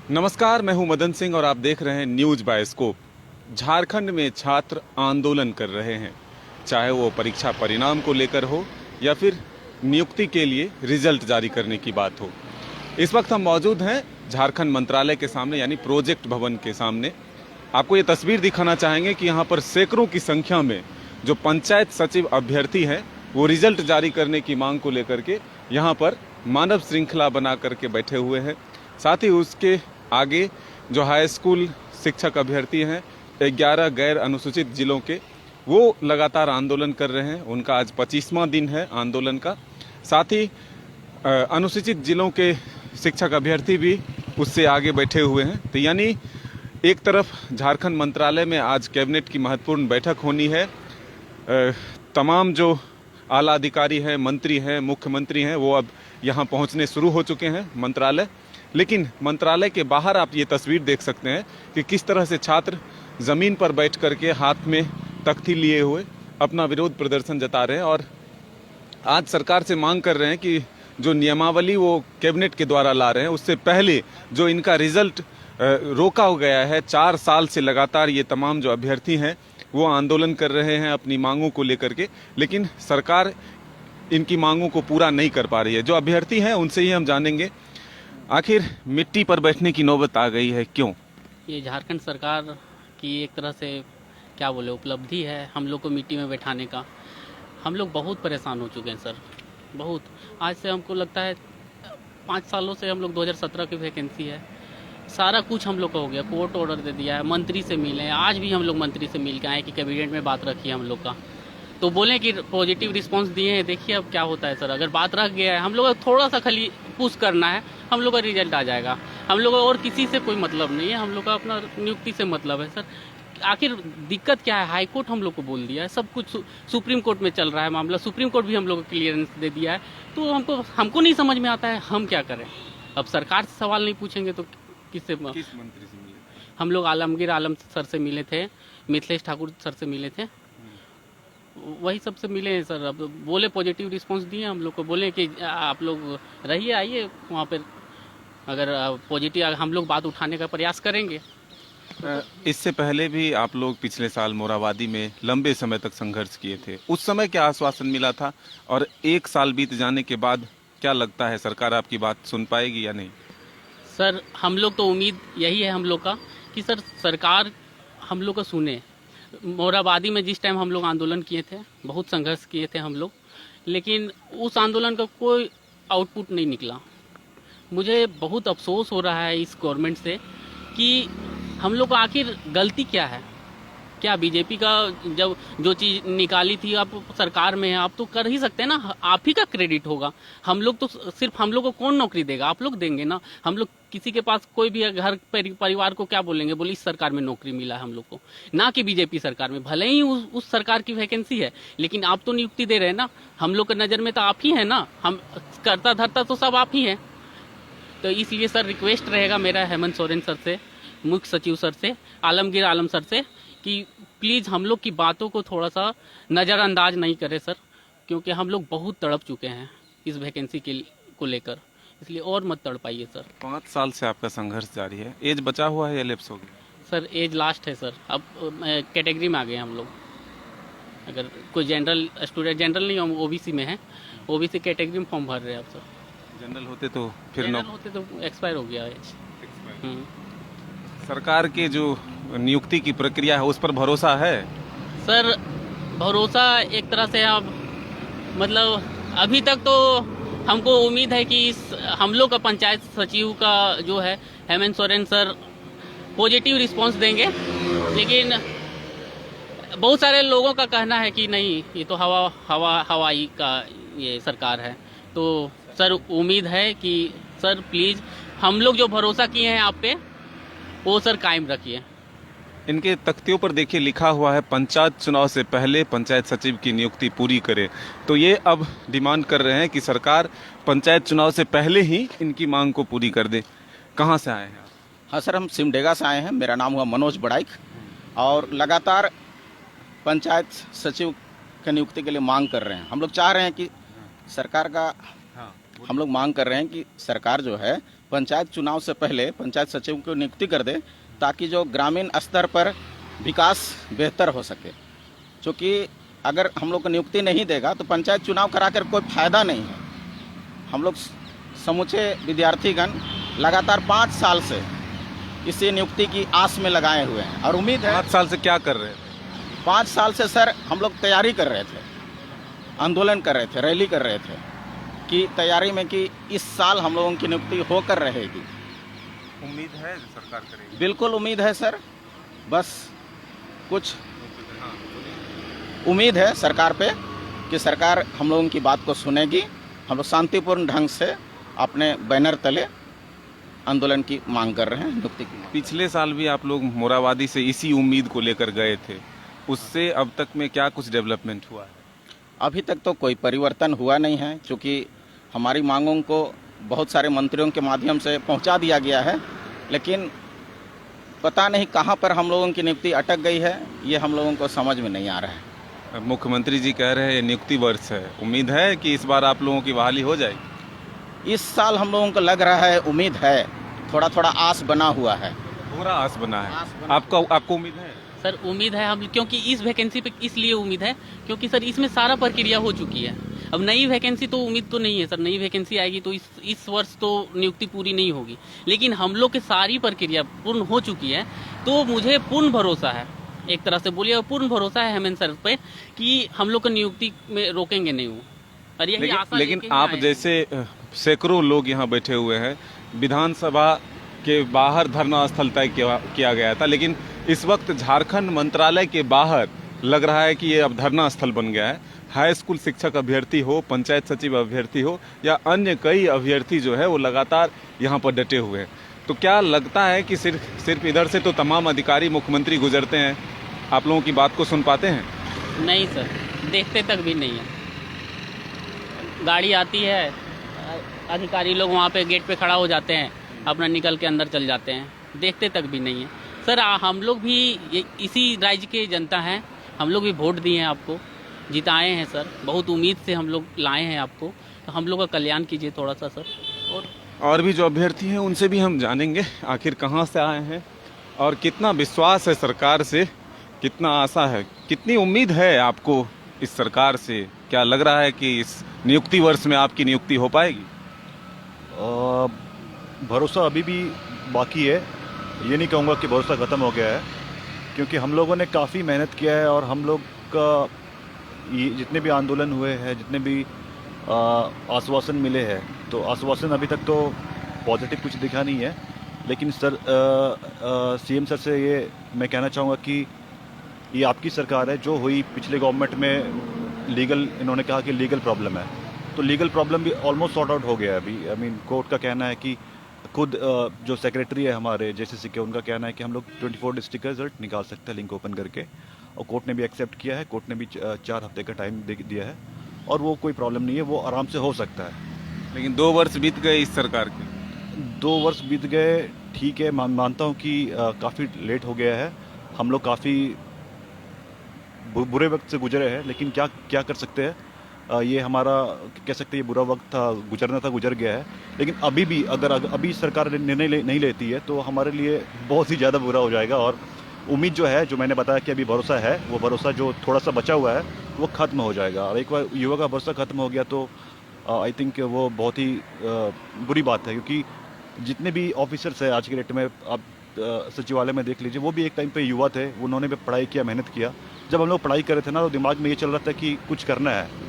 नमस्कार, मैं हूं मदन सिंह और आप देख रहे हैं न्यूज बायोस्कोप। झारखंड में छात्र आंदोलन कर रहे हैं, चाहे वो परीक्षा परिणाम को लेकर हो या फिर नियुक्ति के लिए रिजल्ट जारी करने की बात हो। इस वक्त हम मौजूद हैं झारखंड मंत्रालय के सामने, यानी प्रोजेक्ट भवन के सामने। आपको ये तस्वीर दिखाना चाहेंगे कि यहाँ पर सैकड़ों की संख्या में जो पंचायत सचिव अभ्यर्थी हैं वो रिजल्ट जारी करने की मांग को लेकर के यहाँ पर मानव श्रृंखला बना करके बैठे हुए हैं। साथ ही उसके आगे जो हाई स्कूल शिक्षक अभ्यर्थी हैं 11 गैर अनुसूचित जिलों के, वो लगातार आंदोलन कर रहे हैं। उनका आज 25वां दिन है आंदोलन का। साथ ही अनुसूचित जिलों के शिक्षक अभ्यर्थी भी उससे आगे बैठे हुए हैं। तो यानी एक तरफ झारखंड मंत्रालय में आज कैबिनेट की महत्वपूर्ण बैठक होनी है। तमाम जो आला अधिकारी हैं, मंत्री हैं, मुख्यमंत्री हैं, वो अब यहाँ पहुँचने शुरू हो चुके हैं मंत्रालय। लेकिन मंत्रालय के बाहर आप ये तस्वीर देख सकते हैं कि किस तरह से छात्र ज़मीन पर बैठ करके हाथ में तख्ती लिए हुए अपना विरोध प्रदर्शन जता रहे हैं और आज सरकार से मांग कर रहे हैं कि जो नियमावली वो कैबिनेट के द्वारा ला रहे हैं उससे पहले जो इनका रिजल्ट रोका हो गया है। 4 साल से लगातार ये तमाम जो अभ्यर्थी हैं वो आंदोलन कर रहे हैं अपनी मांगों को लेकर के, लेकिन सरकार इनकी मांगों को पूरा नहीं कर पा रही है। जो अभ्यर्थी हैं उनसे ही हम जानेंगे आखिर मिट्टी पर बैठने की नौबत आ गई है क्यों। ये झारखंड सरकार की एक तरह से क्या बोले उपलब्धि है हम लोग को मिट्टी में बैठाने का। हम लोग बहुत परेशान हो चुके हैं सर, बहुत। आज से हमको लगता है 5 सालों से हम लोग 2017 की वैकेंसी है, सारा कुछ हम लोग का हो गया। कोर्ट ऑर्डर दे दिया है, मंत्री से मिले हैं, आज भी हम लोग मंत्री से मिल के आए कि कैबिनेट में बात रखी है हम लोग का, तो बोले कि पॉजिटिव रिस्पांस दिए हैं। देखिए अब क्या होता है सर, अगर बात रख गया है हम लोग को थोड़ा सा खाली पुश करना है, हम लोग का रिजल्ट आ जाएगा। हम लोग और किसी से कोई मतलब नहीं है, हम लोग का अपना नियुक्ति से मतलब है सर। आखिर दिक्कत क्या है, हाई कोर्ट हम लोग को बोल दिया है, सब कुछ सुप्रीम कोर्ट में चल रहा है मामला, सुप्रीम कोर्ट भी हम लोग को क्लियरेंस दे दिया है। तो हमको नहीं समझ में आता है हम क्या करें। अब सरकार से सवाल नहीं पूछेंगे तो किस मंत्री से मिले? हम लोग आलमगीर आलम सर से मिले थे, मिथिलेश ठाकुर सर से मिले थे, वही सबसे मिले हैं सर। अब बोले पॉजिटिव रिस्पांस दिए हम लोग को, बोले कि आप लोग रहिए, आइए वहाँ पर, अगर पॉजिटिव हम लोग बात उठाने का प्रयास करेंगे। इससे पहले भी आप लोग पिछले साल मोराबादी में लंबे समय तक संघर्ष किए थे, उस समय क्या आश्वासन मिला था और 1 साल बीत जाने के बाद क्या लगता है सरकार आपकी बात सुन पाएगी या नहीं? सर हम लोग तो उम्मीद यही है हम लोग का कि सर सरकार हम लोग को सुने। मोराबादी में जिस टाइम हम लोग आंदोलन किए थे, बहुत संघर्ष किए थे हम लोग, लेकिन उस आंदोलन का कोई आउटपुट नहीं निकला। मुझे बहुत अफसोस हो रहा है इस गवर्नमेंट से कि हम लोग को आखिर गलती क्या है। क्या बीजेपी का जब जो चीज़ निकाली थी आप सरकार में है, आप तो कर ही सकते हैं ना, आप ही का क्रेडिट होगा। हम लोग तो सिर्फ, हम लोग को कौन नौकरी देगा, आप लोग देंगे ना। हम लोग किसी के पास कोई भी घर परिवार को क्या बोलेंगे, बोले इस सरकार में नौकरी मिला है हम लोग को, ना कि बीजेपी सरकार में। भले ही उस सरकार की वैकेंसी है, लेकिन आप तो नियुक्ति दे रहे हैं ना, हम लोग की नज़र में तो आप ही है ना, हम करता धरता तो सब आप ही हैं। तो इसलिए सर रिक्वेस्ट रहेगा मेरा हेमंत सोरेन सर से, मुख्य सचिव सर से, आलमगीर आलम सर से कि प्लीज़ हम लोग की बातों को थोड़ा सा नज़रअंदाज नहीं करें सर, क्योंकि हम लोग बहुत तड़प चुके हैं इस वैकेंसी को लेकर, इसलिए और मत तड़पाइए सर। 5 साल से आपका संघर्ष जारी है, एज बचा हुआ है या लैप्स हो गया? सर एज लास्ट है सर, अब कैटेगरी में आ गए हम लोग। अगर कोई जनरल स्टूडेंट, जनरल नहीं, हम ओबीसी में हैं, ओबीसी कैटेगरी में फॉर्म भर रहे हैं अब सर। जनरल होते तो फिर जनरल होते तो एक्सपायर हो गया एज। सरकार के जो नियुक्ति की प्रक्रिया है उस पर भरोसा है? सर भरोसा एक तरह से अब मतलब अभी तक तो हमको उम्मीद है कि हम लोग का पंचायत सचिव का जो है Hemant Soren sir positive response देंगे, लेकिन बहुत सारे लोगों का कहना है कि नहीं, ये तो हवाई का ये सरकार है। तो सर उम्मीद है कि सर प्लीज़ हम लोग जो भरोसा किए हैं आप पे वो सर कायम रखिए। इनके तख्तियों पर देखिए लिखा हुआ है पंचायत चुनाव से पहले पंचायत सचिव की नियुक्ति पूरी करे। तो ये अब डिमांड कर रहे हैं कि सरकार पंचायत चुनाव से पहले ही इनकी मांग को पूरी कर दे। कहाँ से आए हैं आप? हाँ सर, हम सिमडेगा से आए हैं। मेरा नाम हुआ मनोज बड़ाइक और लगातार पंचायत सचिव की नियुक्ति के लिए मांग कर रहे हैं। हम लोग चाह रहे हैं कि सरकार का हम लोग मांग कर रहे हैं कि सरकार जो है पंचायत चुनाव से पहले पंचायत सचिव को नियुक्ति कर दे, ताकि जो ग्रामीण स्तर पर विकास बेहतर हो सके। क्योंकि अगर हम लोग को नियुक्ति नहीं देगा तो पंचायत चुनाव कराकर कोई फायदा नहीं है। हम लोग समूचे विद्यार्थीगण लगातार 5 साल से इसी नियुक्ति की आस में लगाए हुए हैं और उम्मीद है 5 साल से क्या कर रहे थे? 5 साल से सर हम लोग तैयारी कर रहे थे, आंदोलन कर रहे थे, रैली कर रहे थे कि तैयारी में कि इस साल हम लोगों की नियुक्ति होकर रहेगी। उम्मीद है सरकार करेगी? बिल्कुल उम्मीद है सर, बस कुछ उम्मीद है सरकार पे कि सरकार हम लोगों की बात को सुनेगी। हम लोग शांतिपूर्ण ढंग से अपने बैनर तले आंदोलन की मांग कर रहे हैं, नियुक्ति की मांग। पिछले साल भी आप लोग मोराबादी से इसी उम्मीद को लेकर गए थे, उससे अब तक में क्या कुछ डेवलपमेंट हुआ है? अभी तक तो कोई परिवर्तन हुआ नहीं है, क्योंकि हमारी मांगों को बहुत सारे मंत्रियों के माध्यम से पहुंचा दिया गया है, लेकिन पता नहीं कहां पर हम लोगों की नियुक्ति अटक गई है, ये हम लोगों को समझ में नहीं आ रहा है। मुख्यमंत्री जी कह रहे हैं ये नियुक्ति वर्ष है, उम्मीद है कि इस बार आप लोगों की बहाली हो जाएगी? इस साल हम लोगों को लग रहा है, उम्मीद है, थोड़ा थोड़ा आस बना हुआ है। पूरा आस बना है। आस बना आपको उम्मीद है? सर उम्मीद है हम, क्योंकि इस वैकेंसी पे इसलिए उम्मीद है क्योंकि सर इसमें सारा प्रक्रिया हो चुकी है। अब नई वैकेंसी तो उम्मीद तो नहीं है सर, नई वैकेंसी आएगी तो इस वर्ष तो नियुक्ति पूरी नहीं होगी, लेकिन हम लोग की सारी प्रक्रिया पूर्ण हो चुकी है। तो मुझे पूर्ण भरोसा है, एक तरह से बोलिए पूर्ण भरोसा है हेमंत सर पे कि हम लोग को नियुक्ति में रोकेंगे नहीं वो। और यही आशा लेकिन लेके ही आप आए हैं। जैसे सैकड़ों लोग यहाँ बैठे हुए हैं, विधानसभा के बाहर धरना स्थल तय किया गया था, लेकिन इस वक्त झारखंड मंत्रालय के बाहर लग रहा है कि ये अब धरना स्थल बन गया है। हाई स्कूल शिक्षक अभ्यर्थी हो, पंचायत सचिव अभ्यर्थी हो या अन्य कई अभ्यर्थी जो है वो लगातार यहाँ पर डटे हुए हैं। तो क्या लगता है कि सिर्फ इधर से तो तमाम अधिकारी मुख्यमंत्री गुजरते हैं, आप लोगों की बात को सुन पाते हैं? नहीं सर, देखते तक भी नहीं है। गाड़ी आती है, अधिकारी लोग वहाँ पे गेट पे खड़ा हो जाते हैं, अपना निकल के अंदर चल जाते हैं, देखते तक भी नहीं है। सर हम लोग भी इसी राज्य के जनता हैं, हम लोग भी वोट दिए हैं, आपको जिताए हैं सर, बहुत उम्मीद से हम लोग लाए हैं आपको, तो हम लोग का कल्याण कीजिए थोड़ा सा सर। और भी जो अभ्यर्थी हैं उनसे भी हम जानेंगे आखिर कहाँ से आए हैं और कितना विश्वास है सरकार से, कितना आशा है, कितनी उम्मीद है आपको इस सरकार से। क्या लग रहा है कि इस नियुक्ति वर्ष में आपकी नियुक्ति हो पाएगी? भरोसा अभी भी बाकी है, ये नहीं कहूँगा कि भरोसा ख़त्म हो गया है, क्योंकि हम लोगों ने काफ़ी मेहनत किया है और हम लोग का ये जितने भी आंदोलन हुए हैं, जितने भी आश्वासन मिले हैं, तो आश्वासन अभी तक तो पॉजिटिव कुछ दिखा नहीं है। लेकिन सर सीएम सर से ये मैं कहना चाहूँगा कि ये आपकी सरकार है, जो हुई पिछले गवर्नमेंट में लीगल, इन्होंने कहा कि लीगल प्रॉब्लम है, तो लीगल प्रॉब्लम भी ऑलमोस्ट सॉर्ट आउट हो गया है अभी। आई मीन कोर्ट का कहना है कि खुद जो सेक्रेटरी है हमारे जेसीसी के, उनका कहना है कि हम लोग 24 डिस्ट्रिक्ट का रिजल्ट निकाल सकते हैं लिंक ओपन करके, और कोर्ट ने भी एक्सेप्ट किया है। कोर्ट ने भी 4 हफ्ते का टाइम दिया है और वो कोई प्रॉब्लम नहीं है, वो आराम से हो सकता है। लेकिन 2 वर्ष बीत गए इस सरकार के। 2 वर्ष बीत गए, ठीक है, मानता हूँ कि काफ़ी लेट हो गया है, हम लोग काफ़ी बुरे वक्त से गुजरे हैं, लेकिन क्या कर सकते हैं। ये हमारा कह सकते हैं ये बुरा वक्त था, गुजरना था, गुजर गया है। लेकिन अभी भी अगर अभी सरकार निर्णय नहीं लेती है तो हमारे लिए बहुत ही ज़्यादा बुरा हो जाएगा। और उम्मीद जो है, जो मैंने बताया कि अभी भरोसा है, वो भरोसा जो थोड़ा सा बचा हुआ है वो ख़त्म हो जाएगा। और एक बार युवा का भरोसा ख़त्म हो गया तो आई थिंक वो बहुत ही बुरी बात है, क्योंकि जितने भी ऑफिसर्स हैं आज के डेट में, आप सचिवालय में देख लीजिए, वो भी एक टाइम पे युवा थे, उन्होंने भी पढ़ाई किया, मेहनत किया। जब हम लोग पढ़ाई कर रहे थे ना, तो दिमाग में ये चल रहा था कि कुछ करना है।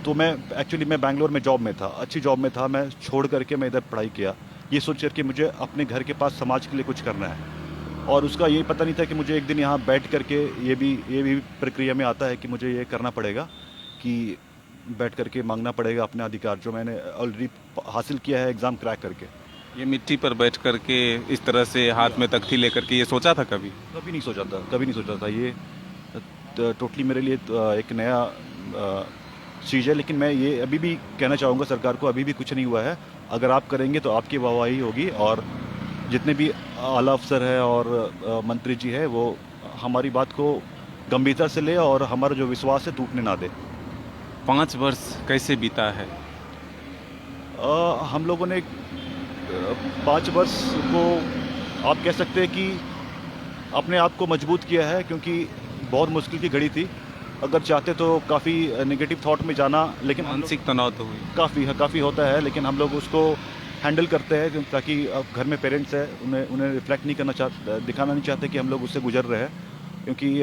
तो मैं बैंगलोर में जॉब में था, अच्छी जॉब में था, मैं छोड़ करके मैं इधर पढ़ाई किया, ये सोच कर कि मुझे अपने घर के पास समाज के लिए कुछ करना है। और उसका यही पता नहीं था कि मुझे एक दिन यहाँ बैठ करके ये भी प्रक्रिया में आता है कि मुझे ये करना पड़ेगा कि बैठ करके मांगना पड़ेगा अपने अधिकार, जो मैंने ऑलरेडी हासिल किया है एग्ज़ाम क्रैक करके। ये मिट्टी पर बैठ करके इस तरह से हाथ में तख्ती लेकर के ये सोचा था कभी? कभी नहीं सोचा था। ये टोटली मेरे लिए एक नया चीज़ है। लेकिन मैं ये अभी भी कहना चाहूँगा सरकार को, अभी भी कुछ नहीं हुआ है। अगर आप करेंगे तो आपकी वाहवाही होगी, और जितने भी आला अफसर है और मंत्री जी है, वो हमारी बात को गंभीरता से ले और हमारा जो विश्वास है टूटने ना दे। 5 वर्ष कैसे बीता है? हम लोगों ने 5 वर्ष को आप कह सकते हैं कि अपने आप को मजबूत किया है, क्योंकि बहुत मुश्किल की घड़ी थी। अगर चाहते तो काफ़ी नेगेटिव थॉट में जाना, लेकिन मानसिक तनाव तो हुई। काफ़ी होता है, लेकिन हम लोग उसको हैंडल करते हैं, ताकि अब घर में पेरेंट्स है, उन्हें रिफ्लेक्ट नहीं करना चाहते, दिखाना नहीं चाहते कि हम लोग उससे गुजर रहे हैं, क्योंकि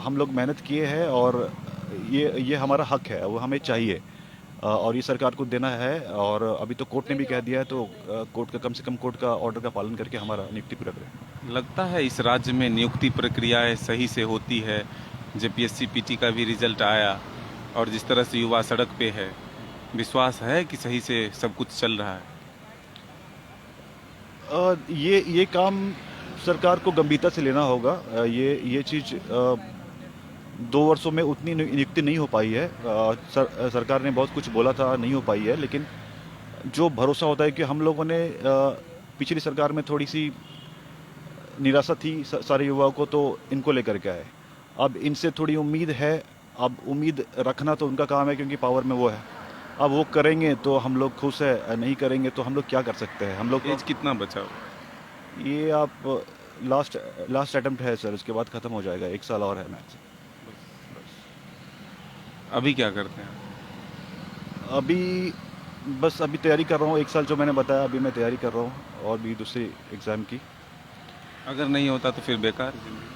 हम लोग मेहनत किए हैं और ये हमारा हक है, वो हमें चाहिए और ये सरकार को देना है। और अभी तो कोर्ट ने भी कह दिया है, तो कोर्ट का कम से कम कोर्ट का ऑर्डर का पालन करके हमारा नियुक्ति पूरा करें। लगता है इस राज्य में नियुक्ति प्रक्रियाएं सही से होती है। जेपीएससी पीटी का भी रिजल्ट आया और जिस तरह से युवा सड़क पे है, विश्वास है कि सही से सब कुछ चल रहा है। ये काम सरकार को गंभीरता से लेना होगा। ये चीज़ 2 वर्षों में उतनी नियुक्ति नहीं हो पाई है। सरकार ने बहुत कुछ बोला था, नहीं हो पाई है, लेकिन जो भरोसा होता है कि हम लोगों ने पिछली सरकार में थोड़ी सी निराशा थी सारे युवाओं को, तो इनको लेकर के आए। अब इनसे थोड़ी उम्मीद है, अब उम्मीद रखना तो उनका काम है, क्योंकि पावर में वो है। अब वो करेंगे तो हम लोग खुश है, नहीं करेंगे तो हम लोग क्या कर सकते हैं। हम लोग एज कितना बचा हो? ये आप लास्ट अटेम्प्ट है सर, उसके बाद ख़त्म हो जाएगा, 1 साल और है मैक्स। अभी क्या करते हैं? अभी तैयारी कर रहा हूँ, 1 साल जो मैंने बताया, अभी मैं तैयारी कर रहा हूँ और भी दूसरे एग्ज़ाम की। अगर नहीं होता तो फिर बेकार जिंदगी।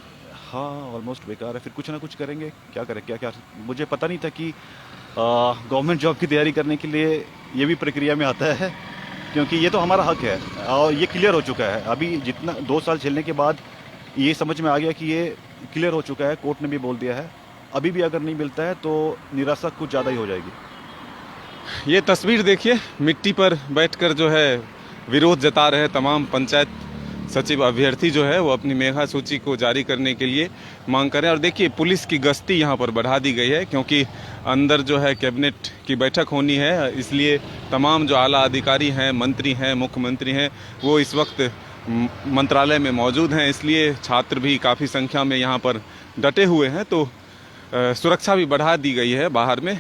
हाँ, ऑलमोस्ट बेकार है। फिर कुछ ना कुछ करेंगे, क्या करें, क्या मुझे पता नहीं था कि गवर्नमेंट जॉब की तैयारी करने के लिए ये भी प्रक्रिया में आता है, क्योंकि ये तो हमारा हक है और ये क्लियर हो चुका है। अभी जितना 2 साल झेलने के बाद ये समझ में आ गया कि ये क्लियर हो चुका है, कोर्ट ने भी बोल दिया है। अभी भी अगर नहीं मिलता है तो निराशा कुछ ज़्यादा ही हो जाएगी। ये तस्वीर देखिए, मिट्टी पर बैठकर जो है विरोध जता रहे तमाम पंचायत सचिव अभ्यर्थी जो है वो अपनी मेधा सूची को जारी करने के लिए मांग कर रहे हैं। और देखिए, पुलिस की गश्ती यहाँ पर बढ़ा दी गई है, क्योंकि अंदर जो है कैबिनेट की बैठक होनी है, इसलिए तमाम जो आला अधिकारी हैं, मंत्री हैं, मुख्यमंत्री हैं, वो इस वक्त मंत्रालय में मौजूद हैं। इसलिए छात्र भी काफ़ी संख्या में यहाँ पर डटे हुए हैं, तो सुरक्षा भी बढ़ा दी गई है बाहर में।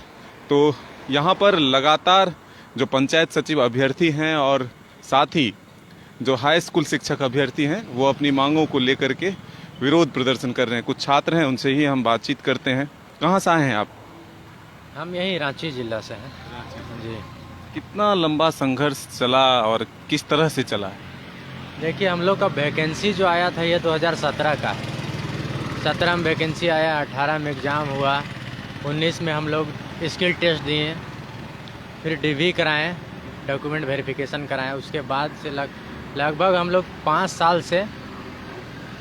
तो यहाँ पर लगातार जो पंचायत सचिव अभ्यर्थी हैं और साथ ही जो हाई स्कूल शिक्षक अभ्यर्थी हैं, वो अपनी मांगों को लेकर के विरोध प्रदर्शन कर रहे हैं। कुछ छात्र हैं, उनसे ही हम बातचीत करते हैं। कहाँ से आए हैं आप? हम यही रांची जिला से हैं जी। कितना लंबा संघर्ष चला और किस तरह से चला है? देखिए, हम लोग का वैकेंसी जो आया था ये 2017 का है। 17 में वैकेंसी आया, 18 में एग्ज़ाम हुआ, 19 में हम लोग स्किल टेस्ट दिए, फिर डीवी कराएं, डॉक्यूमेंट वेरिफिकेशन कराएं। उसके बाद से लगभग हम लोग 5 साल से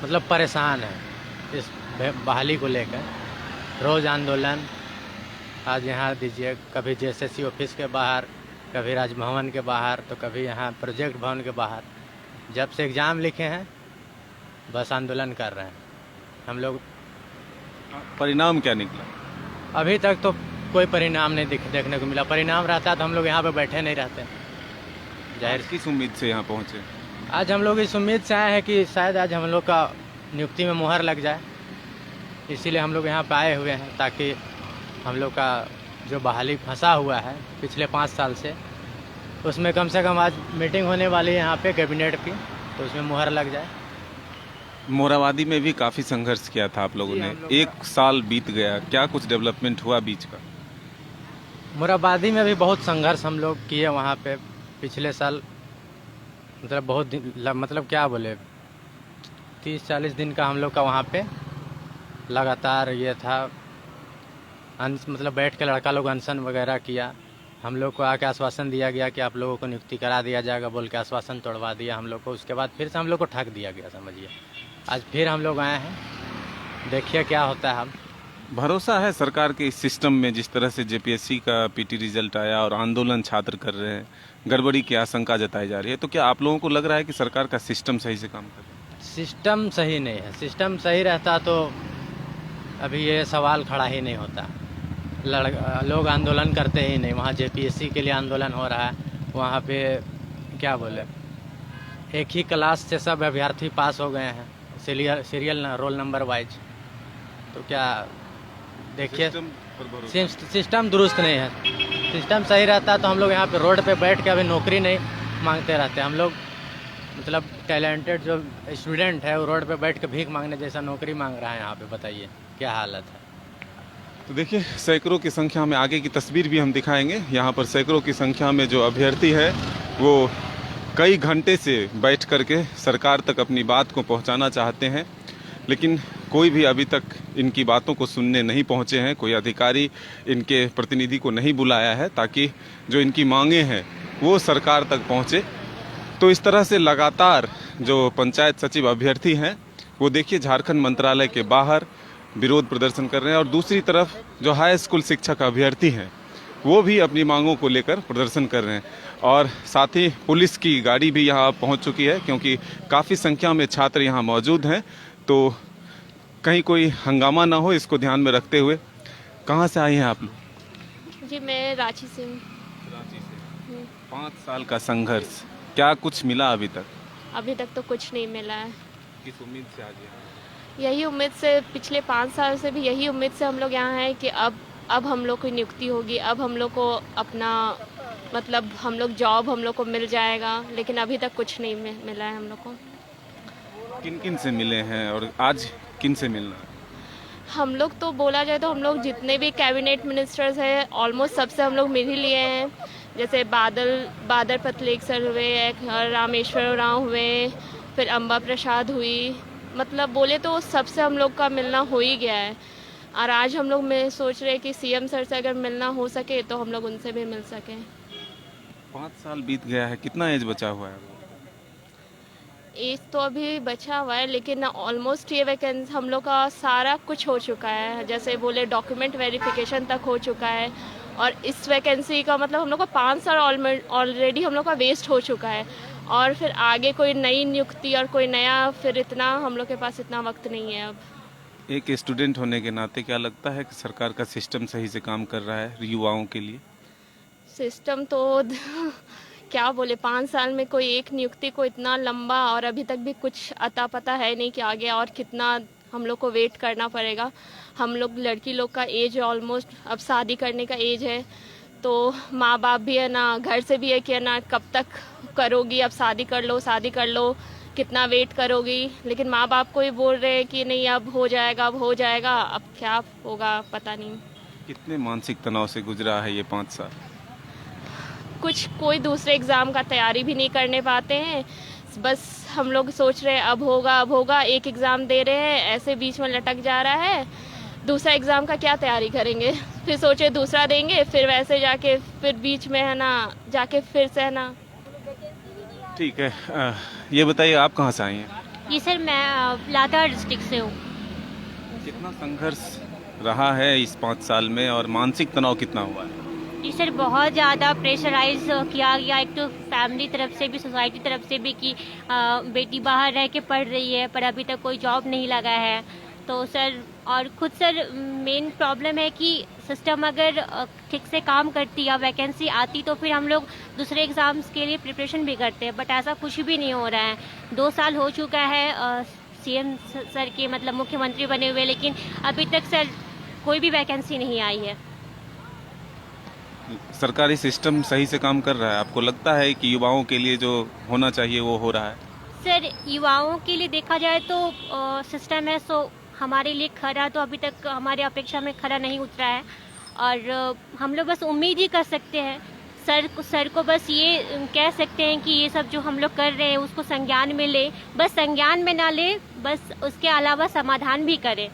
मतलब परेशान हैं इस बहाली को लेकर। रोज़ आंदोलन, आज यहाँ दीजिए, कभी जेएसएससी ऑफिस के बाहर, कभी राजभवन के बाहर, तो कभी यहाँ प्रोजेक्ट भवन के बाहर। जब से एग्ज़ाम लिखे हैं बस आंदोलन कर रहे हैं हम लोग। परिणाम क्या निकला? अभी तक तो कोई परिणाम नहीं देखने को मिला। परिणाम रहता तो हम लोग यहाँ पे बैठे नहीं रहते। जाहिर किस उम्मीद से यहाँ पहुँचे? आज हम लोग इस उम्मीद से आए हैं कि शायद आज हम लोग का नियुक्ति में मुहर लग जाए, इसीलिए हम लोग यहाँ पे आए हुए हैं, ताकि हम लोग का जो बहाली फंसा हुआ है पिछले 5 साल से, उसमें कम से कम आज मीटिंग होने वाली है यहाँ पे कैबिनेट की, तो उसमें मुहर लग जाए। मोराबादी में भी काफ़ी संघर्ष किया था आप लोगों ने। 1 साल बीत गया, क्या कुछ डेवलपमेंट हुआ बीच का? मोराबादी में भी बहुत संघर्ष हम लोग किए वहाँ पे पिछले साल। मतलब बहुत दिन, मतलब क्या बोले, 30-40 दिन का हम लोग का वहाँ पे लगातार ये था, मतलब बैठ के लड़का लोग अनशन वगैरह किया। हम लोग को आके आश्वासन दिया गया कि आप लोगों को नियुक्ति करा दिया जाएगा, बोल के आश्वासन तोड़वा दिया हम लोग को। उसके बाद फिर से हम लोग को ठग दिया गया, समझिए। आज फिर हम लोग आए हैं, देखिए क्या होता है। हम भरोसा है सरकार के इस सिस्टम में? जिस तरह से जेपीएससी का पीटी रिजल्ट आया और आंदोलन छात्र कर रहे हैं, गड़बड़ी की आशंका जताई जा रही है, तो क्या आप लोगों को लग रहा है कि सरकार का सिस्टम सही से काम कर रहा है? सिस्टम सही नहीं है। सिस्टम सही रहता तो अभी ये सवाल खड़ा ही नहीं होता। लोग आंदोलन करते ही नहीं। वहाँ जेपीएससी के लिए आंदोलन हो रहा है, वहाँ पे क्या बोले, एक ही क्लास से सब अभ्यर्थी पास हो गए हैं, सीरियल रोल नंबर वाइज। तो क्या देखिए, सिस्टम दुरुस्त नहीं है। सिस्टम सही रहता तो हम लोग यहाँ पे रोड पे बैठ के अभी नौकरी नहीं मांगते रहते। हम लोग मतलब टैलेंटेड जो स्टूडेंट है वो रोड पे बैठ के भीख मांगने जैसा नौकरी मांग रहा है यहाँ पे। बताइए क्या हालत है। तो देखिए, सैकड़ों की संख्या में, आगे की तस्वीर भी हम दिखाएंगे, यहाँ पर सैकड़ों की संख्या में जो अभ्यर्थी है वो कई घंटे से बैठ करके सरकार तक अपनी बात को पहुँचाना चाहते हैं, लेकिन कोई भी अभी तक इनकी बातों को सुनने नहीं पहुँचे हैं। कोई अधिकारी इनके प्रतिनिधि को नहीं बुलाया है ताकि जो इनकी मांगे हैं वो सरकार तक पहुँचे। तो इस तरह से लगातार जो पंचायत सचिव अभ्यर्थी हैं वो देखिए झारखंड मंत्रालय के बाहर विरोध प्रदर्शन कर रहे हैं, और दूसरी तरफ जो हाई स्कूल शिक्षक अभ्यर्थी हैं वो भी अपनी मांगों को लेकर प्रदर्शन कर रहे हैं। और साथ ही पुलिस की गाड़ी भी यहाँ पहुँच चुकी है, क्योंकि काफ़ी संख्या में छात्र यहाँ मौजूद हैं, तो कहीं कोई हंगामा ना हो इसको ध्यान में रखते हुए। कहाँ से आई हैं आप लोग? जी मैं रांची से हूँ। रांची से। 5 साल का संघर्ष, क्या कुछ मिला अभी तक? अभी तक तो कुछ नहीं मिला है। किस उम्मीद से आज यहाँ? यही उम्मीद से, पिछले 5 साल से भी यही उम्मीद से हम लोग यहाँ हैं कि अब हम लोग की नियुक्ति होगी, अब हम लोग को अपना मतलब हम लोग जॉब हम लोग को मिल जाएगा, लेकिन अभी तक कुछ नहीं मिला है हम लोग को। किन किन से मिले हैं और आज किन से मिलना है? हम लोग तो बोला जाए तो हम लोग जितने भी कैबिनेट मिनिस्टर्स हैं ऑलमोस्ट सबसे हम लोग मिल ही लिए हैं। जैसे बादल पतलेख सर हुए, रामेश्वर उरांव हुए, फिर अम्बा प्रसाद हुई, मतलब बोले तो सबसे हम लोग का मिलना हो ही गया है। और आज हम लोग में सोच रहे हैं कि सीएम सर से अगर मिलना हो सके तो हम लोग उनसे भी मिल सकें। 5 साल बीत गया है, कितना एज बचा हुआ है? एज तो अभी बचा हुआ है, लेकिन ऑलमोस्ट ये वैकेंसी हम लोग का सारा कुछ हो चुका है। जैसे बोले डॉक्यूमेंट वेरिफिकेशन तक हो चुका है, और इस वैकेंसी का मतलब हम लोग का 5 साल ऑलरेडी हम लोग का वेस्ट हो चुका है। और फिर आगे कोई नई नियुक्ति और कोई नया, फिर इतना हम लोग के पास इतना वक्त नहीं है अब। एक स्टूडेंट होने के नाते क्या लगता है कि सरकार का सिस्टम सही से काम कर रहा है युवाओं के लिए? सिस्टम तो क्या बोले, 5 साल में कोई एक नियुक्ति को इतना लंबा, और अभी तक भी कुछ अता पता है नहीं कि आगे और कितना हम लोग को वेट करना पड़ेगा। हम लोग लड़की लोग का एज ऑलमोस्ट अब शादी करने का एज है, तो माँ बाप भी है ना, घर से भी है कि है ना कब तक करोगी, अब शादी कर लो, कितना वेट करोगी। लेकिन माँ बाप को ही बोल रहे हैं कि नहीं अब हो जाएगा, अब क्या होगा पता नहीं। कितने मानसिक तनाव से गुजरा है ये 5 साल? कोई दूसरे एग्ज़ाम का तैयारी भी नहीं करने पाते हैं, बस हम लोग सोच रहे हैं अब होगा। एक एग्ज़ाम दे रहे हैं, ऐसे बीच में लटक जा रहा है। दूसरा एग्ज़ाम का क्या तैयारी करेंगे, फिर सोचे दूसरा देंगे, फिर वैसे जाके फिर बीच में है ना जाके फिर से है ना। ठीक है, ये बताइए आप कहाँ से आई हैं? जी सर, मैं लातेहार डिस्ट्रिक्ट से हूँ। कितना संघर्ष रहा है इस 5 साल में, और मानसिक तनाव कितना हुआ है? जी सर, बहुत ज़्यादा प्रेशराइज किया गया, एक तो फैमिली तरफ से भी, सोसाइटी तरफ से भी, कि बेटी बाहर रह के पढ़ रही है पर अभी तक कोई जॉब नहीं लगा है। तो सर, और खुद सर मेन प्रॉब्लम है कि सिस्टम अगर ठीक से काम करती या वैकेंसी आती तो फिर हम लोग दूसरे एग्ज़ाम्स के लिए प्रिपरेशन भी करते हैं, बट ऐसा कुछ भी नहीं हो रहा है। 2 साल हो चुका है सीएम सर के मतलब मुख्यमंत्री बने हुए, लेकिन अभी तक सर कोई भी वैकेंसी नहीं आई है। सरकारी सिस्टम सही से काम कर रहा है? आपको लगता है कि युवाओं के लिए जो होना चाहिए वो हो रहा है? सर, युवाओं के लिए देखा जाए तो सिस्टम है सो हमारे लिए खरा तो अभी तक हमारे अपेक्षा में खरा नहीं उतरा है, और हम लोग बस उम्मीद ही कर सकते हैं सर को बस ये कह सकते हैं कि ये सब जो हम लोग कर रहे हैं उसको संज्ञान में ले, बस संज्ञान में ना ले, बस उसके अलावा समाधान भी करें।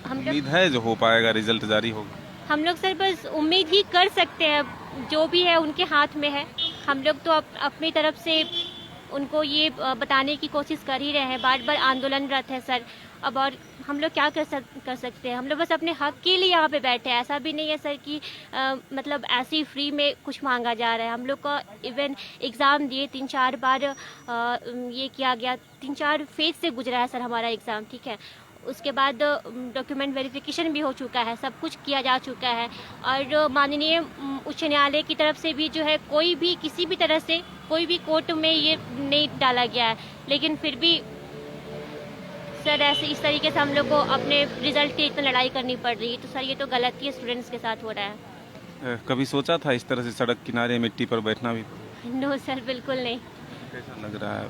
हम लोग उम्मीद है जो हो पाएगा, रिजल्ट जारी होगा? हम लोग सर बस उम्मीद ही कर सकते हैं, जो भी है उनके हाथ में है। हम लोग तो अपनी तरफ से उनको ये बताने की कोशिश कर ही रहे हैं, बार बार आंदोलनरत है सर। अब और हम लोग क्या कर सकते हैं, हम लोग बस अपने हक के लिए यहाँ पे बैठे हैं। ऐसा भी नहीं है सर कि मतलब ऐसे ही फ्री में कुछ मांगा जा रहा है। हम लोग का इवन एग्ज़ाम दिए 3-4 बार ये किया गया, 3-4 फेज से गुजरा है सर हमारा एग्ज़ाम, ठीक है। उसके बाद डॉक्यूमेंट वेरिफिकेशन भी हो चुका है, सब कुछ किया जा चुका है, और माननीय उच्च न्यायालय की तरफ से भी जो है कोई भी किसी भी तरह से कोई भी कोर्ट में ये नहीं डाला गया है, लेकिन फिर भी सर ऐसे इस तरीके से हम लोग को अपने रिजल्ट की इतना लड़ाई करनी पड़ रही है, तो सर ये तो गलत ही स्टूडेंट्स के साथ हो रहा है। कभी सोचा था इस तरह से सड़क किनारे मिट्टी पर बैठना भी? नो सर, बिल्कुल नहीं। कैसा लग रहा है?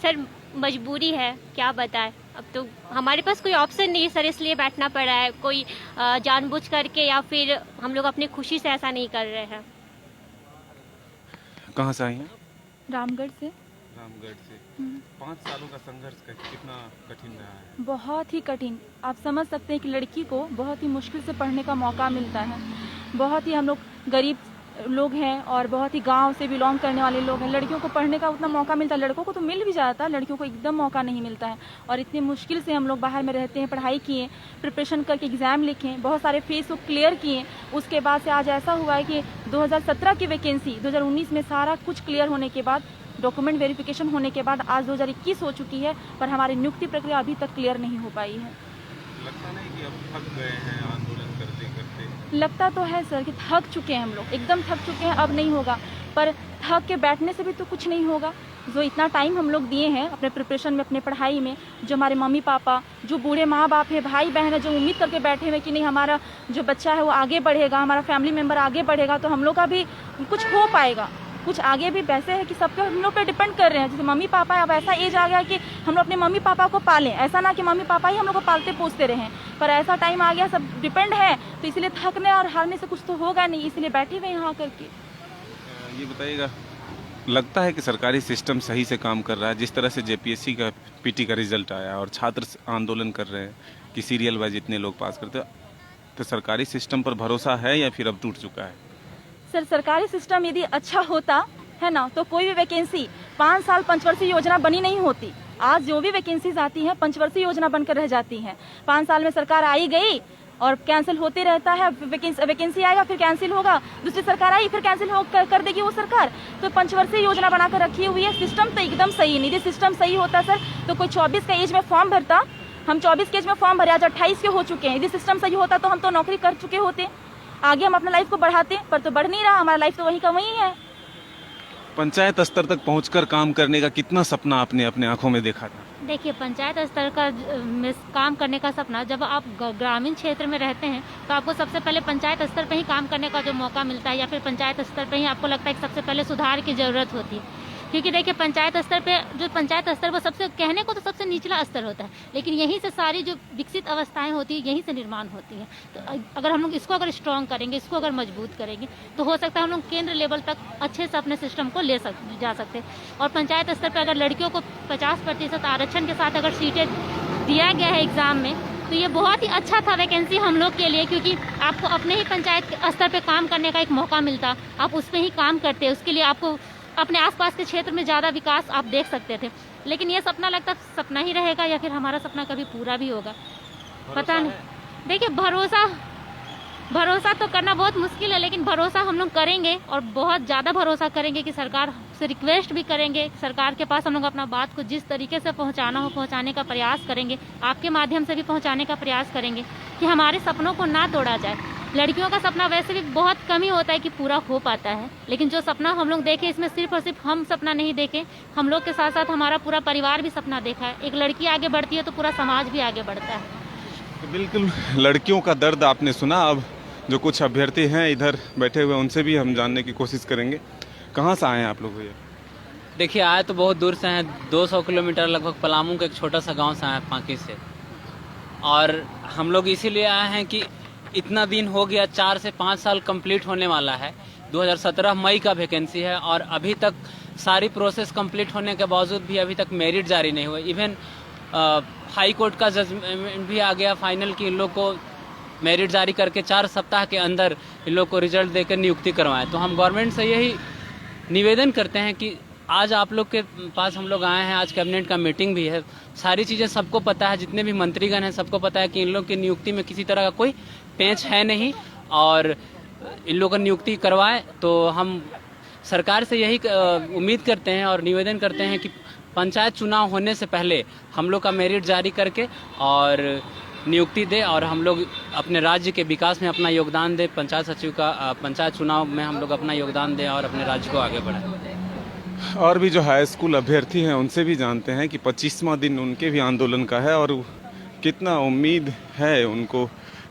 सर मजबूरी है, क्या बताएं, अब तो हमारे पास कोई ऑप्शन नहीं है सर, इसलिए बैठना पड़ रहा है। कोई जानबूझ करके या फिर हम लोग अपनी खुशी से ऐसा नहीं कर रहे हैं। कहाँ से आई हैं? रामगढ़ से। रामगढ़ से। 5 सालों का संघर्ष कितना कठिन रहा है? बहुत ही कठिन। आप समझ सकते हैं कि लड़की को बहुत ही मुश्किल से पढ़ने का मौका मिलता है। बहुत ही हम लोग गरीब लोग हैं और बहुत ही गांव से बिलोंग करने वाले लोग हैं। लड़कियों को पढ़ने का उतना मौका मिलता है, लड़कों को तो मिल भी जाता है, लड़कियों को एकदम मौका नहीं मिलता है। और इतनी मुश्किल से हम लोग बाहर में रहते हैं, पढ़ाई किए, प्रिपरेशन करके एग्ज़ाम लिखे, बहुत सारे फेस को क्लियर किए। उसके बाद से आज ऐसा हुआ है कि 2017 की वैकेंसी 2019 में सारा कुछ क्लियर होने के बाद, डॉक्यूमेंट वेरिफिकेशन होने के बाद आज 2021 हो चुकी है, पर हमारी नियुक्ति प्रक्रिया अभी तक क्लियर नहीं हो पाई है। लगता नहीं कि अब थक गए हैं आंदोलन करते करते? लगता तो है सर कि थक चुके हैं हम लोग, एकदम थक चुके हैं, अब नहीं होगा। पर थक के बैठने से भी तो कुछ नहीं होगा। जो इतना टाइम हम लोग दिए हैं अपने प्रिपरेशन में, अपने पढ़ाई में, जो हमारे मम्मी पापा, जो बूढ़े माँ बाप हैं, भाई बहन है, जो उम्मीद करके बैठे हुए कि नहीं हमारा जो बच्चा है वो आगे बढ़ेगा, हमारा फैमिली मेम्बर आगे बढ़ेगा, तो हम लोग का भी कुछ हो पाएगा। कुछ आगे भी वैसे है कि सबके हम लोग पे डिपेंड कर रहे हैं। जैसे मम्मी पापा, अब ऐसा एज आ गया कि हम लोग अपने मम्मी पापा को पालें, ऐसा ना कि मम्मी पापा ही हम लोग को पालते पोसते रहें, पर ऐसा टाइम आ गया सब डिपेंड है, तो इसलिए थकने और हारने से कुछ तो होगा नहीं, इसलिए बैठे हुए यहाँ करके। ये बताइएगा, लगता है कि सरकारी सिस्टम सही से काम कर रहा है? जिस तरह से जेपीएससी का पीटी का रिजल्ट आया और छात्र आंदोलन कर रहे हैं कि सीरियल वाइज इतने लोग पास करते, तो सरकारी सिस्टम पर भरोसा है या फिर अब टूट चुका है? सर सरकारी सिस्टम यदि अच्छा होता है ना, तो कोई भी वैकेंसी 5 साल पंचवर्षीय योजना बनी नहीं होती। आज जो भी वैकेंसीज आती हैं पंचवर्षीय योजना बनकर रह जाती हैं। 5 साल में सरकार आई गई और कैंसिल होते रहता है, वैकेंसी आएगा फिर कैंसिल होगा, दूसरी सरकार आई फिर कैंसिल कर देगी वो सरकार। तो पंचवर्षीय योजना बनाकर रखी हुई है। सिस्टम तो एकदम सही नहीं। यदि सिस्टम सही होता सर तो कोई 24 का एज में फॉर्म भरता, हम 24 के एज में फॉर्म भरे, आज 28 के हो चुके हैं। यदि सिस्टम सही होता तो हम तो नौकरी कर चुके होते, आगे हम अपना लाइफ को बढ़ाते, पर तो बढ़ नहीं रहा, हमारा लाइफ तो वही का वही है। पंचायत स्तर तक पहुंचकर काम करने का कितना सपना आपने अपने आंखों में देखा था? देखिए, पंचायत स्तर का में काम करने का सपना, जब आप ग्रामीण क्षेत्र में रहते हैं तो आपको सबसे पहले पंचायत स्तर पे ही काम करने का जो मौका मिलता है, या फिर पंचायत स्तर पे ही आपको लगता है कि सबसे पहले सुधार की ज़रूरत होती है। क्योंकि देखिए, पंचायत स्तर पे जो पंचायत स्तर पर सबसे कहने को तो सबसे निचला स्तर होता है, लेकिन यहीं से सारी जो विकसित अवस्थाएं होती है यहीं से निर्माण होती हैं। तो अगर हम लोग इसको अगर स्ट्रॉन्ग करेंगे, इसको अगर मजबूत करेंगे, तो हो सकता है हम लोग केंद्र लेवल तक अच्छे से अपने सिस्टम को जा सकते हैं। और पंचायत स्तर पर अगर लड़कियों को 50% आरक्षण के साथ अगर सीटें दिया गया है एग्ज़ाम में, तो ये बहुत ही अच्छा था वैकेंसी हम लोग के लिए, क्योंकि आपको अपने ही पंचायत स्तर पर काम करने का एक मौका मिलता, आप उस पर ही काम करते, उसके लिए आपको अपने आसपास के क्षेत्र में ज़्यादा विकास आप देख सकते थे। लेकिन ये सपना लगता सपना ही रहेगा, या फिर हमारा सपना कभी पूरा भी होगा, पता नहीं। देखिए, भरोसा तो करना बहुत मुश्किल है, लेकिन भरोसा हम लोग करेंगे और बहुत ज़्यादा भरोसा करेंगे कि सरकार से रिक्वेस्ट भी करेंगे, सरकार के पास हम लोग अपना बात को जिस तरीके से पहुंचाना हो पहुंचाने का प्रयास करेंगे, आपके माध्यम से भी पहुंचाने का प्रयास करेंगे कि हमारे सपनों को ना तोड़ा जाए। लड़कियों का सपना वैसे भी बहुत कम ही होता है कि पूरा हो पाता है, लेकिन जो सपना हम लोग देखे, इसमें सिर्फ और सिर्फ हम सपना नहीं देखे, हम लोग के साथ साथ हमारा पूरा परिवार भी सपना देखा है। एक लड़की आगे बढ़ती है तो पूरा समाज भी आगे बढ़ता है। तो बिल्कुल लड़कियों का दर्द आपने सुना। अब जो कुछ अभ्यर्थी हैं इधर बैठे हुए, उनसे भी हम जानने की कोशिश करेंगे। कहाँ से आए हैं आप लोग भैया? देखिए, आए तो बहुत दूर से हैं, 200 किलोमीटर लगभग पलामू के एक छोटा सा गांव से आए, पांकी से। और हम लोग इसीलिए आए हैं कि इतना दिन हो गया, 4 से 5 साल कंप्लीट होने वाला है। 2017 मई का वैकेंसी है और अभी तक सारी प्रोसेस कंप्लीट होने के बावजूद भी अभी तक मेरिट जारी नहीं हुआ। इवन हाई कोर्ट का जजमेंट भी आ गया फाइनल कि इन लोग को मेरिट जारी करके 4 सप्ताह के अंदर इन लोग को रिजल्ट देकर नियुक्ति करवाएं। तो हम गवर्नमेंट से यही निवेदन करते हैं कि आज आप लोग के पास हम लोग आए हैं, आज कैबिनेट का मीटिंग भी है, सारी चीज़ें सबको पता है, जितने भी मंत्रीगण हैं सबको पता है कि इन लोग की नियुक्ति में किसी तरह का कोई पेंच है नहीं, और इन लोगों को नियुक्ति करवाएं। तो हम सरकार से यही उम्मीद करते हैं और निवेदन करते हैं कि पंचायत चुनाव होने से पहले हम लोग का मेरिट जारी करके और नियुक्ति दे, और हम लोग अपने राज्य के विकास में अपना योगदान दे। पंचायत सचिव का पंचायत चुनाव में हम लोग अपना योगदान दें और अपने राज्य को आगे बढ़ाएं। और भी जो हाई स्कूल अभ्यर्थी हैं उनसे भी जानते हैं कि 25वां दिन उनके भी आंदोलन का है और कितना उम्मीद है उनको,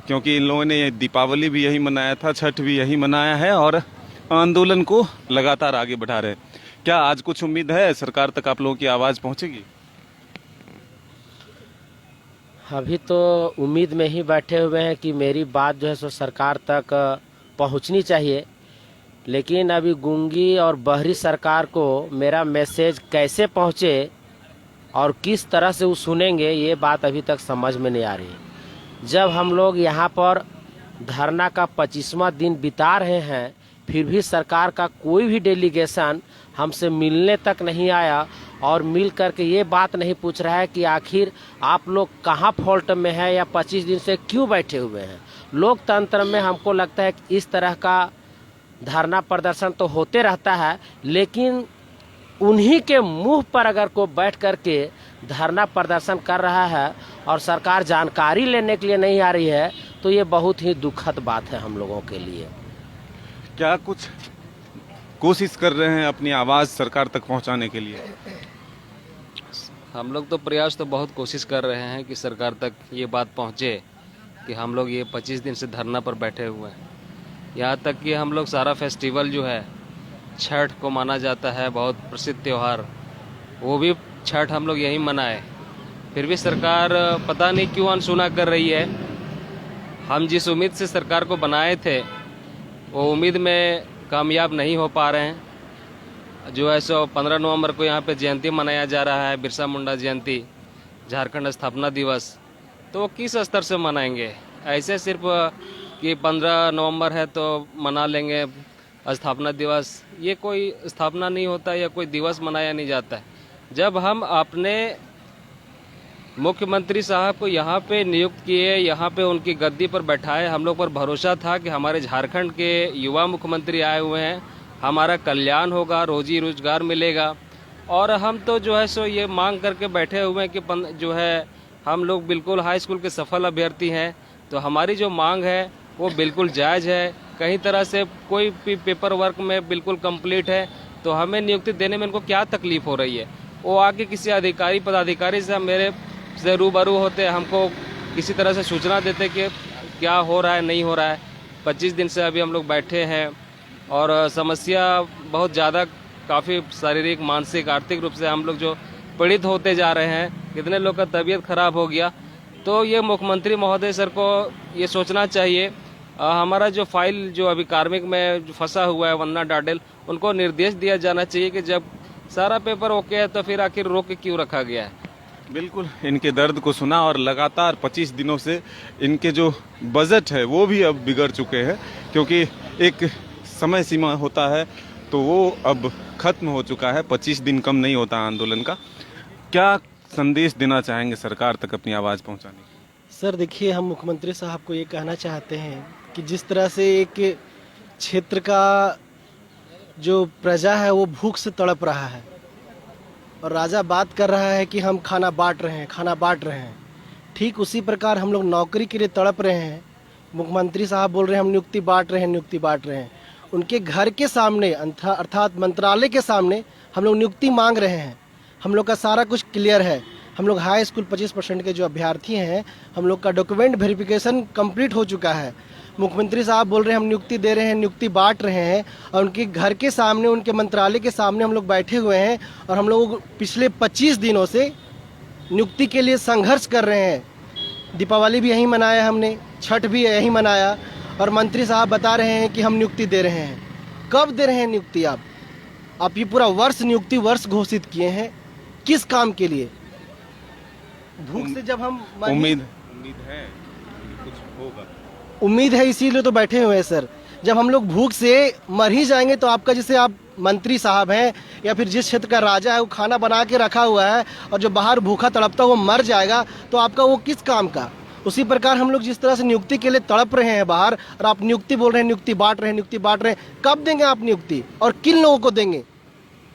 क्योंकि इन लोगों ने दीपावली भी यही मनाया था, छठ भी यही मनाया है और आंदोलन को लगातार आगे बढ़ा रहे हैं। क्या आज कुछ उम्मीद है सरकार तक आप लोगों की आवाज़ पहुंचेगी? अभी तो उम्मीद में ही बैठे हुए हैं कि मेरी बात जो है सो सरकार तक पहुंचनी चाहिए, लेकिन अभी गूंगी और बहरी सरकार को मेरा मैसेज कैसे पहुंचे और किस तरह से वो सुनेंगे, ये बात अभी तक समझ में नहीं आ रही। जब हम लोग यहाँ पर धरना का 25वां दिन बिता रहे हैं, फिर भी सरकार का कोई भी डेलीगेशन हमसे मिलने तक नहीं आया और मिल करके ये बात नहीं पूछ रहा है कि आखिर आप लोग कहाँ फॉल्ट में है या 25 दिन से क्यों बैठे हुए हैं। लोकतंत्र में हमको लगता है कि इस तरह का धरना प्रदर्शन तो होते रहता है, लेकिन उन्हीं के मुंह पर अगर कोई बैठ करके धरना प्रदर्शन कर रहा है और सरकार जानकारी लेने के लिए नहीं आ रही है, तो ये बहुत ही दुखद बात है हम लोगों के लिए। क्या कुछ कोशिश कर रहे हैं अपनी आवाज़ सरकार तक पहुंचाने के लिए? हम लोग तो प्रयास तो बहुत कोशिश कर रहे हैं कि सरकार तक ये बात पहुँचे कि हम लोग ये 25 दिन से धरना पर बैठे हुए हैं। यहाँ तक कि हम लोग सारा फेस्टिवल जो है छठ को माना जाता है, बहुत प्रसिद्ध त्यौहार, वो भी छठ हम लोग यहीं मनाए, फिर भी सरकार पता नहीं क्यों अनसुना कर रही है। हम जिस उम्मीद से सरकार को बनाए थे वो उम्मीद में कामयाब नहीं हो पा रहे हैं। जो है सो 15 नवंबर को यहाँ पे जयंती मनाया जा रहा है, बिरसा मुंडा जयंती, झारखंड स्थापना दिवस, तो किस स्तर से मनाएंगे? ऐसे सिर्फ कि 15 नवंबर है तो मना लेंगे स्थापना दिवस, ये कोई स्थापना नहीं होता या कोई दिवस मनाया नहीं जाता है। जब हम अपने मुख्यमंत्री साहब को यहाँ पे नियुक्त किए, यहाँ पे उनकी गद्दी पर बैठाए, हम लोग पर भरोसा था कि हमारे झारखंड के युवा मुख्यमंत्री आए हुए हैं, हमारा कल्याण होगा, रोजी रोजगार मिलेगा, और हम तो जो है सो ये मांग करके बैठे हुए हैं कि जो है हम लोग बिल्कुल हाई स्कूल के सफल अभ्यर्थी हैं, तो हमारी जो मांग है वो बिल्कुल जायज़ है। कहीं तरह से कोई भी पेपर वर्क में बिल्कुल कंप्लीट है, तो हमें नियुक्ति देने में इनको क्या तकलीफ हो रही है? वो आके किसी अधिकारी पदाधिकारी से मेरे से रूबरू होते, हमको किसी तरह से सूचना देते कि क्या हो रहा है नहीं हो रहा है। 25 दिन से अभी हम लोग बैठे हैं और समस्या बहुत ज़्यादा, काफ़ी शारीरिक, मानसिक, आर्थिक रूप से हम लोग जो पीड़ित होते जा रहे हैं, कितने लोग का तबीयत खराब हो गया। तो ये मुख्यमंत्री महोदय सर को ये सोचना चाहिए। हमारा जो फाइल जो अभी कार्मिक में जो फंसा हुआ है वन्ना डाडेल, उनको निर्देश दिया जाना चाहिए कि जब सारा पेपर ओके है तो फिर आखिर रोक के क्यों रखा गया है। बिल्कुल इनके दर्द को सुना और लगातार 25 दिनों से इनके जो बजट है वो भी अब बिगड़ चुके हैं, क्योंकि एक समय सीमा होता है तो वो अब खत्म हो चुका है। 25 दिन कम नहीं होता आंदोलन का। क्या संदेश देना चाहेंगे सरकार तक अपनी आवाज़ पहुंचाने की? सर देखिए, हम मुख्यमंत्री साहब को ये कहना चाहते हैं कि जिस तरह से एक क्षेत्र का जो प्रजा है वो भूख से तड़प रहा है और राजा बात कर रहा है कि हम खाना बांट रहे हैं, ठीक उसी प्रकार हम लोग नौकरी के लिए तड़प रहे हैं। मुख्यमंत्री साहब बोल रहे हैं हम नियुक्ति बांट रहे हैं। उनके घर के सामने अर्थात मंत्रालय के सामने हम लोग नियुक्ति मांग रहे हैं। हम लोग का सारा कुछ क्लियर है। हम लोग हाई स्कूल 25% के जो अभ्यर्थी हैं, हम लोग का डॉक्यूमेंट वेरिफिकेशन कंप्लीट हो चुका है। मुख्यमंत्री साहब बोल रहे हैं हम नियुक्ति दे रहे हैं, नियुक्ति बांट रहे हैं, और उनके घर के सामने, उनके मंत्रालय के सामने हम लोग बैठे हुए हैं और हम लोग पिछले 25 दिनों से नियुक्ति के लिए संघर्ष कर रहे हैं। दीपावली भी यहीं मनाया हमने, छठ भी यहीं मनाया, और मंत्री साहब बता रहे हैं कि हम नियुक्ति दे रहे हैं। कब दे रहे हैं नियुक्ति? आप ये पूरा वर्ष नियुक्ति वर्ष घोषित किए हैं, किस काम के लिए? भूख से जब हम उम्मीद है कुछ होगा, उम्मीद है इसीलिए तो बैठे हुए हैं सर। जब हम लोग भूख से मर ही जाएंगे तो आपका, जैसे आप मंत्री साहब हैं या फिर जिस क्षेत्र का राजा है वो खाना बना के रखा हुआ है और जो बाहर भूखा तड़पता वो मर जाएगा, तो आपका वो किस काम का? उसी प्रकार हम लोग जिस तरह से नियुक्ति के लिए तड़प रहे हैं बाहर, और आप नियुक्ति बोल रहे हैं, नियुक्ति बांट रहे हैं, कब देंगे आप नियुक्ति और किन लोगों को देंगे?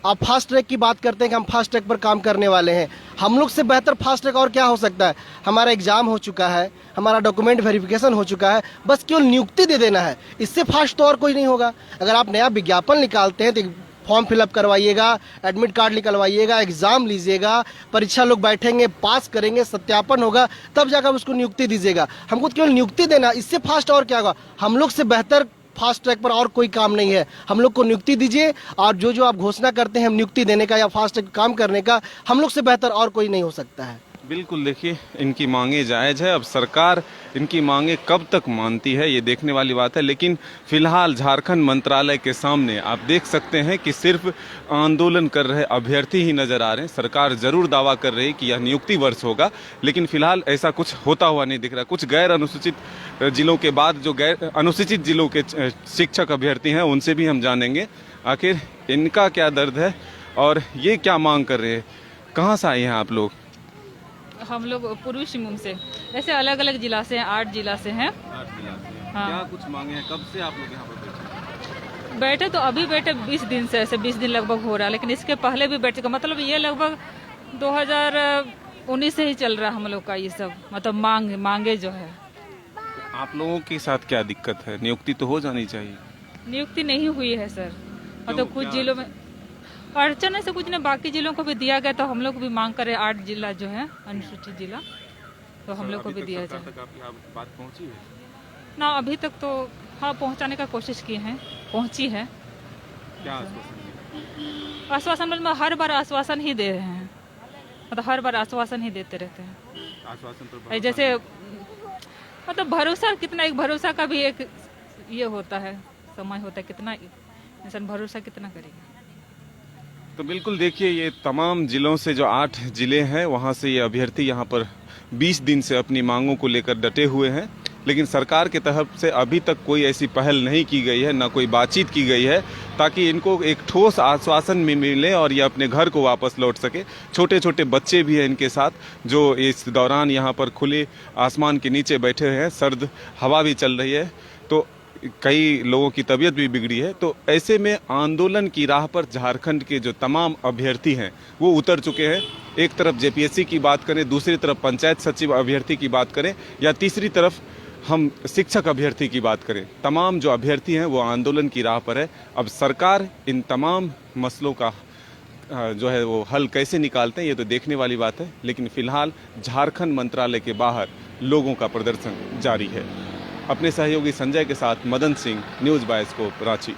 आप फास्ट ट्रैक की बात करते हैं कि हम फास्ट ट्रैक पर काम करने वाले हैं। हम लोग से बेहतर फास्ट ट्रैक और क्या हो सकता है? हमारा एग्जाम हो चुका है, हमारा डॉक्यूमेंट वेरिफिकेशन हो चुका है, बस केवल नियुक्ति दे देना है। इससे फास्ट तो और कोई नहीं होगा। अगर आप नया विज्ञापन निकालते हैं तो फॉर्म फिलअप करवाइएगा, एडमिट कार्ड निकलवाइएगा, एग्ज़ाम लीजिएगा, परीक्षा लोग बैठेंगे, पास करेंगे, सत्यापन होगा, तब जाकर उसको नियुक्ति दीजिएगा। हमको केवल नियुक्ति देना, इससे फास्ट और क्या होगा? हम लोग से बेहतर फास्ट ट्रैक पर और कोई काम नहीं है। हम लोग को नियुक्ति दीजिए, और जो जो आप घोषणा करते हैं हम नियुक्ति देने का या फास्ट ट्रैक काम करने का, हम लोग से बेहतर और कोई नहीं हो सकता है। बिल्कुल, देखिए इनकी मांगे जायज़ है। अब सरकार इनकी मांगे कब तक मानती है ये देखने वाली बात है। लेकिन फिलहाल झारखंड मंत्रालय के सामने आप देख सकते हैं कि सिर्फ आंदोलन कर रहे अभ्यर्थी ही नजर आ रहे हैं। सरकार जरूर दावा कर रही है कि यह नियुक्ति वर्ष होगा, लेकिन फिलहाल ऐसा कुछ होता हुआ नहीं दिख रहा। कुछ गैर अनुसूचित जिलों के बाद जो गैर अनुसूचित जिलों के शिक्षक अभ्यर्थी हैं उनसे भी हम जानेंगे आखिर इनका क्या दर्द है और ये क्या मांग कर रहे हैं। कहाँ से आए हैं आप लोग? हम लोग पूर्वी सिंहभूम से, ऐसे अलग अलग जिला से हैं, 8 जिला से हैं। 8 जिला से। हाँ। क्या कुछ मांगे हैं? कब से आप लोग यहाँ पर बैठे तो अभी बैठे 20 दिन से, ऐसे 20 दिन लगभग हो रहा है, लेकिन इसके पहले भी बैठ चुका। मतलब ये लगभग 2019 से ही चल रहा है हम लोग का ये सब, मतलब मांगे जो है। आप लोगों के साथ क्या दिक्कत है? नियुक्ति तो हो जानी चाहिए। नियुक्ति नहीं हुई है सर, मतलब कुछ जिलों में अड़चन से कुछ नहीं, बाकी जिलों को भी दिया गया, तो हम लोग भी मांग करें 8 जिला जो है अनुसूचित जिला, तो हम लोग को भी दिया जाए। बात पहुंची है ना अभी तक तो? हाँ, पहुंचाने का कोशिश की है, पहुंची है। क्या आश्वासन? आश्वासन मतलब हर बार आश्वासन ही दे रहे हैं, मतलब हर बार आश्वासन ही देते रहते हैं। आश्वासन पर जैसे मतलब भरोसा कितना, एक भरोसा का भी एक ये होता है, समय होता है, कितना इंसान भरोसा कितना करेगा। तो बिल्कुल देखिए, ये तमाम जिलों से जो 8 जिले हैं वहाँ से ये अभ्यर्थी यहाँ पर 20 दिन से अपनी मांगों को लेकर डटे हुए हैं, लेकिन सरकार की तरफ से अभी तक कोई ऐसी पहल नहीं की गई है, ना कोई बातचीत की गई है ताकि इनको एक ठोस आश्वासन में मिले और ये अपने घर को वापस लौट सके। छोटे छोटे बच्चे भी हैं इनके साथ, जो इस दौरान यहाँ पर खुले आसमान के नीचे बैठे हैं, सर्द हवा भी चल रही है, तो कई लोगों की तबीयत भी बिगड़ी है। तो ऐसे में आंदोलन की राह पर झारखंड के जो तमाम अभ्यर्थी हैं वो उतर चुके हैं। एक तरफ जेपीएससी की बात करें, दूसरी तरफ पंचायत सचिव अभ्यर्थी की बात करें, या तीसरी तरफ हम शिक्षक अभ्यर्थी की बात करें, तमाम जो अभ्यर्थी हैं वो आंदोलन की राह पर है। अब सरकार इन तमाम मसलों का जो है वो हल कैसे निकालते हैं ये तो देखने वाली बात है। लेकिन फिलहाल झारखंड मंत्रालय के बाहर लोगों का प्रदर्शन जारी है। अपने सहयोगी संजय के साथ मदन सिंह, न्यूज़ बायोस्कोप, रांची।